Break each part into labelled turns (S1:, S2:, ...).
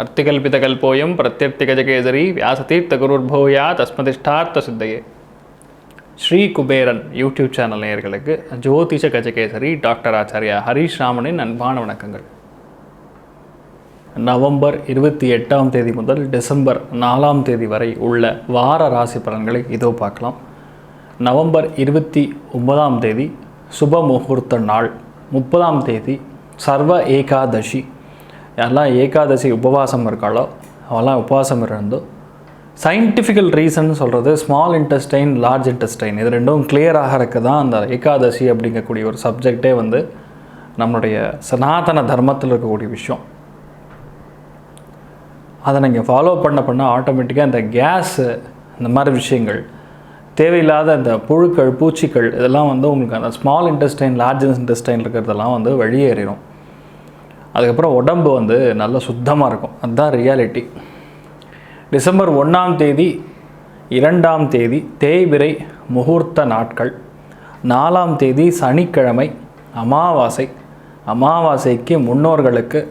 S1: அர்த்திகல்பிதகல்போயம் பிரத்யர்த்திகஜகேசரி வியாசதீர்த்தகுருர்பூயா தஸ்மதிஷ்டார்த்த சித்தையே. Sri Kuberan YouTube channel நேயர்களுக்கு ஜோதிஷ Gajakesari doctor Acharya Harish ராமனின் அன்பான வணக்கங்கள். நவம்பர் 28ஆம் தேதி முதல் டிசம்பர் 4ஆம் தேதி வரை உள்ள வார ராசி பலன்களை இதோ பார்க்கலாம். நவம்பர் 29ஆம் தேதி சுப முகூர்த்த நாள். 30ஆம் தேதி சர்வ ஏகாதசி. யாரெல்லாம் ஏகாதசி உபவாசம் இருக்காளோ அவெல்லாம் உபவாசம் இருந்தோ. சயின்டிஃபிக்கல் ரீசன் சொல்கிறது ஸ்மால் இன்டெஸ்டைன் லார்ஜ் இன்டெஸ்டைன் இது ரெண்டும் கிளியர் ஆகிறதுக்கு தான் அந்த ஏகாதசி அப்படிங்கக்கூடிய ஒரு சப்ஜெக்டே வந்து நம்மளுடைய சனாதன தர்மத்தில் இருக்கக்கூடிய விஷயம். அதை நீங்கள் ஃபாலோ பண்ண ஆட்டோமேட்டிக்காக இந்த கேஸு இந்த மாதிரி விஷயங்கள் தேவையில்லாத இந்த புழுக்கள் பூச்சிகள் இதெல்லாம் வந்து உங்களுக்கு அந்த ஸ்மால் இன்டெஸ்டைன் லார்ஜ் இன்டெஸ்டைன் இருக்கிறதெல்லாம் வந்து வெளியேறிடும். அதுக்கப்புறம் உடம்பு வந்து நல்லா சுத்தமாக இருக்கும். அதுதான் ரியாலிட்டி. டிசம்பர் 1ஆம் தேதி 2ஆம் தேதி தேய்பிறை முகூர்த்த நாட்கள். 4ஆம் தேதி சனிக்கிழமை அமாவாசை. அமாவாசைக்கு முன்னோர்களுக்கு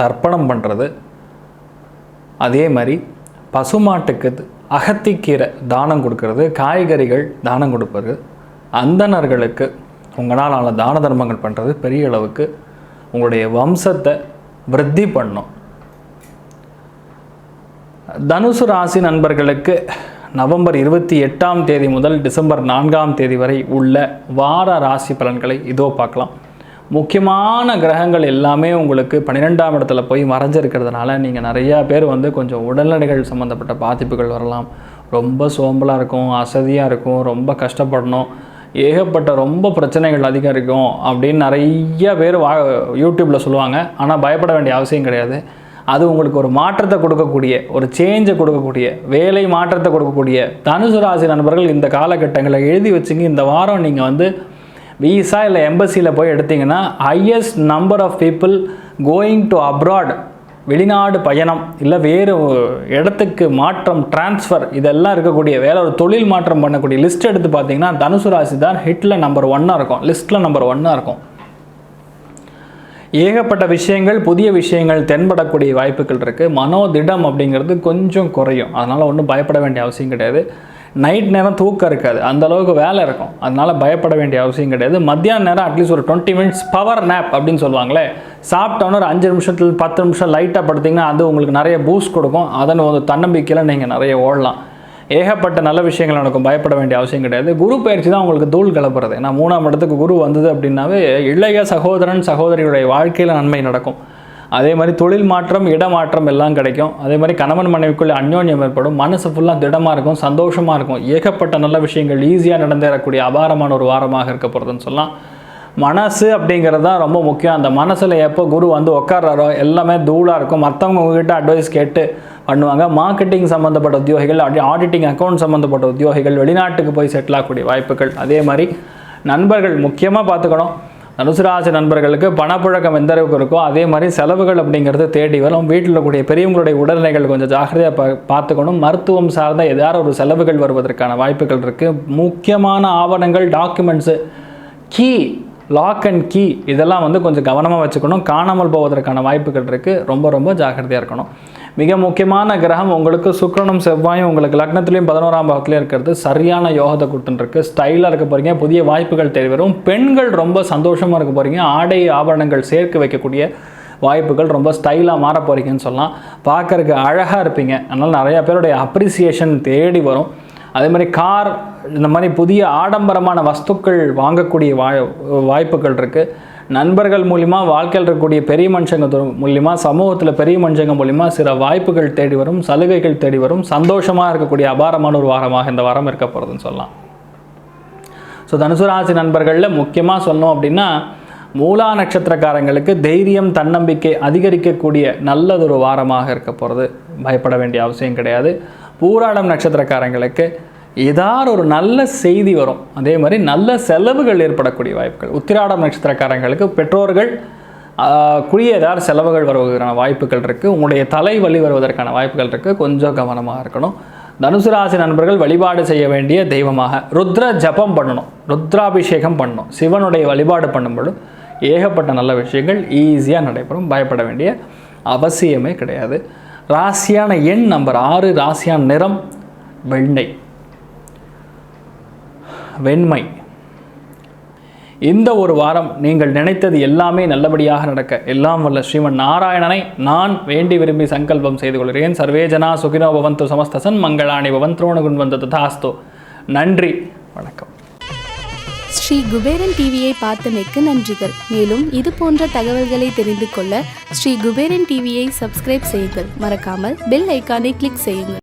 S1: தர்ப்பணம் பண்ணுறது. அதே மாதிரி பசுமாட்டுக்கு அகத்திக்கீரை தானம் கொடுக்கறது, காய்கறிகள் தானம் கொடுப்பது, அந்தணர்களுக்கு உங்களால் தான தர்மங்கள் பண்ணுறது பெரிய அளவுக்கு உங்களுடைய வம்சத்தை விருத்தி பண்ணும். தனுசு ராசி நண்பர்களுக்கு நவம்பர் 28ஆம் தேதி முதல் டிசம்பர் 4ஆம் தேதி வரை உள்ள வார ராசி பலன்களை இதோ பார்க்கலாம். முக்கியமான கிரகங்கள் எல்லாமே உங்களுக்கு 12ஆம் இடத்துல போய் மறைஞ்சிருக்கிறதுனால நீங்கள் நிறையா பேர் வந்து கொஞ்சம் உடல்நிலைகள் சம்மந்தப்பட்ட பாதிப்புகள் வரலாம். ரொம்ப சோம்பலாக இருக்கும், அசதியாக இருக்கும், ரொம்ப கஷ்டப்படணும், ஏகப்பட்ட ரொம்ப பிரச்சனைகள் அதிகம் இருக்கும் அப்படின்னு நிறைய பேர் யூடியூப்பில் சொல்லுவாங்க. ஆனால் பயப்பட வேண்டிய அவசியம் கிடையாது. அது உங்களுக்கு ஒரு மாற்றத்தை கொடுக்கக்கூடிய, ஒரு சேஞ்சை கொடுக்கக்கூடிய, வேலை மாற்றத்தை கொடுக்கக்கூடிய தனுசு ராசி நண்பர்கள் இந்த காலகட்டங்களை எழுதி வச்சுங்க. இந்த வாரம் நீங்கள் வந்து விசா இல்லை எம்பசியில் போய் எடுத்திங்கன்னா highest number of people going to abroad, வெளிநாடு பயணம் இல்லை வேறு இடத்துக்கு மாற்றம், டிரான்ஸ்ஃபர் இதெல்லாம் இருக்கக்கூடிய வேலை, ஒரு தொழில் மாற்றம் பண்ணக்கூடிய லிஸ்ட் எடுத்து பார்த்தீங்கன்னா தனுசு ராசி தான் ஹிட்டில் நம்பர் 1 இருக்கும், லிஸ்ட்டில் நம்பர் 1 இருக்கும். ஏகப்பட்ட விஷயங்கள், புதிய விஷயங்கள் தென்படக்கூடிய வாய்ப்புகள் இருக்குது. மனோதிடம் அப்படிங்கிறது கொஞ்சம் குறையும். அதனால் ஒன்றும் பயப்பட வேண்டிய அவசியம் கிடையாது. நைட் நேரம் தூக்கம் இருக்காது, அந்தளவுக்கு வேலை இருக்கும், அதனால் பயப்பட வேண்டிய அவசியம் கிடையாது. மத்தியான நேரம் அட்லீஸ்ட் ஒரு 20 மினிட்ஸ் பவர் நேப் அப்படின்னு சொல்லுவாங்களே, சாப்பிட்டோன்னு ஒரு 5 நிமிஷத்தில் 10 நிமிஷம் லைட்டாக படுத்திங்கன்னா அது உங்களுக்கு நிறைய பூஸ்ட் கொடுக்கும். அதன் ஒரு தன்னம்பிக்கையில் நீங்கள் நிறைய ஓடலாம். ஏகப்பட்ட நல்ல விஷயங்கள் நடக்கும், பயப்பட வேண்டிய அவசியம் கிடையாது. குரு பயிற்சி தான் உங்களுக்கு தூள் கிளப்புறது. ஏன்னா 3ஆம் இடத்துக்கு குரு வந்தது அப்படின்னாவே இளைய சகோதரன் சகோதரியுடைய வாழ்க்கையில் நன்மை நடக்கும். அதே மாதிரி தொழில் மாற்றம், இடமாற்றம் எல்லாம் கிடைக்கும். அதே மாதிரி கணவன் மனைவிக்குள்ளே அந்யோன்யம் ஏற்படும். மனசு ஃபுல்லாக திடமாக இருக்கும், சந்தோஷமாக இருக்கும். ஏகப்பட்ட நல்ல விஷயங்கள் ஈஸியாக நடந்தேறக்கூடிய அபாரமான ஒரு வாரமாக இருக்க போகிறதுன்னு சொல்லலாம். மனசு அப்படிங்கிறது தான் ரொம்ப முக்கியம். அந்த மனசில் எப்போ குரு வந்து உட்கார்றாரோ எல்லாமே தூளாக இருக்கும். மற்றவங்க உங்ககிட்ட அட்வைஸ் கேட்டு பண்ணுவாங்க. மார்க்கெட்டிங் சம்மந்தப்பட்ட உத்தியோகிகள், ஆடிட்டிங் அக்கௌண்ட் சம்மந்தப்பட்ட உத்தியோகிகள் வெளிநாட்டுக்கு போய் செட்டில் ஆகக்கூடிய வாய்ப்புகள். அதே மாதிரி நண்பர்கள் முக்கியமாக பார்த்துக்கணும். தனுசு ராசி நண்பர்களுக்கு பணப்புழக்கம் எந்த அளவுக்கு இருக்கோ அதே மாதிரி செலவுகள் அப்படிங்கிறது தேடி வரும். வீட்டில் இருக்கக்கூடிய பெரியவங்களுடைய உடல்நிலைகள் கொஞ்சம் ஜாக்கிரதையாக பார்த்துக்கணும். மருத்துவம் சார்ந்த ஏதாவது ஒரு செலவுகள் வருவதற்கான வாய்ப்புகள் இருக்குது. முக்கியமான ஆவணங்கள், documents, key, lock and key இதெல்லாம் வந்து கொஞ்சம் கவனமாக வச்சுக்கணும். காணாமல் போவதற்கான வாய்ப்புகள் இருக்குது. ரொம்ப ரொம்ப ஜாக்கிரதையாக இருக்கணும். மிக முக்கியமான கிரகம் உங்களுக்கு சுக்கிரனும் செவ்வாயும் உங்களுக்கு லக்னத்துலேயும் 11ஆம் பாவத்துலேயும் இருக்கிறது சரியான யோகத்தை கொடுத்துருக்கு. ஸ்டைலாக இருக்க போகிறீங்க, புதிய வாய்ப்புகள் தேடி வரும். பெண்கள் ரொம்ப சந்தோஷமாக இருக்க போகிறீங்க. ஆடை ஆபரணங்கள் சேர்க்க வைக்கக்கூடிய வாய்ப்புகள், ரொம்ப ஸ்டைலாக மாற போகிறீங்கன்னு சொல்லலாம். பார்க்கறதுக்கு அழகாக இருப்பீங்க. அதனால் நிறையா பேருடைய அப்ரிசியேஷன் தேடி வரும். அதே மாதிரி கார், இந்த மாதிரி புதிய ஆடம்பரமான வஸ்துக்கள் வாங்கக்கூடிய வாய்ப்புகள் இருக்குது. நண்பர்கள் மூலிமா, வாழ்க்கையில் இருக்கக்கூடிய பெரிய மனுஷங்க மூலிமா, சமூகத்தில் பெரிய மனுஷங்க மூலிமா சில வாய்ப்புகள் தேடி வரும், சலுகைகள் தேடி வரும். சந்தோஷமாக இருக்கக்கூடிய அபாரமான ஒரு வாரமாக இந்த வாரம் இருக்க போகிறதுன்னு சொல்லலாம். ஸோ தனுசு ராசி நண்பர்களில் முக்கியமாக சொல்லணும் அப்படின்னா மூலா நட்சத்திரக்காரங்களுக்கு தைரியம், தன்னம்பிக்கை அதிகரிக்கக்கூடிய நல்லதொரு வாரமாக இருக்க போகிறது. பயப்பட வேண்டிய அவசியம் கிடையாது. பூராடம் நட்சத்திரக்காரங்களுக்கு ஏதாவது ஒரு நல்ல செய்தி வரும். அதே மாதிரி நல்ல செலவுகள் ஏற்படக்கூடிய வாய்ப்புகள். உத்திராடம் நட்சத்திரக்காரங்களுக்கு பெற்றோர்கள் குடிய ஏதாவது செலவுகள் வருவதற்கான வாய்ப்புகள் இருக்குது. உங்களுடைய தலைவலி வருவதற்கான வாய்ப்புகள் இருக்குது. கொஞ்சம் கவனமாக இருக்கணும். தனுசு ராசி நண்பர்கள் வழிபாடு செய்ய வேண்டிய தெய்வமாக ருத்ர ஜபம் பண்ணணும், ருத்ராபிஷேகம் பண்ணணும். சிவனுடைய வழிபாடு பண்ணும்போது ஏகப்பட்ட நல்ல விஷயங்கள் ஈஸியாக நடைபெறும். பயப்பட வேண்டிய அவசியமே கிடையாது. ராசியான எண் நம்பர் 6, ராசியான நிறம் வெண்மை. இந்த ஒரு வாரம் நீங்கள் நினைத்தது எல்லாமே நல்லபடியாக நடக்க எல்லாம் வல்ல ஸ்ரீமன் நாராயணனை நான் வேண்டி விரும்பி சங்கல்பம் செய்து கொள்கிறேன். சர்வே ஜனா சுகினோ பவந்து சமஸ்தசன் மங்களாணி பவந்த்ரோணுகுண்வந்த ததாஸ்து. நன்றி, வணக்கம்.
S2: ஸ்ரீ குபேரன் டிவியை பார்த்தமைக்கு நன்றிகள். மேலும் இது போன்ற தகவல்களை தெரிந்து கொள்ள ஸ்ரீ குபேரன் டிவியை சப்ஸ்கிரைப் செய்யுங்கள். மறக்காமல் பெல் ஐக்கானை கிளிக் செய்யுங்கள்.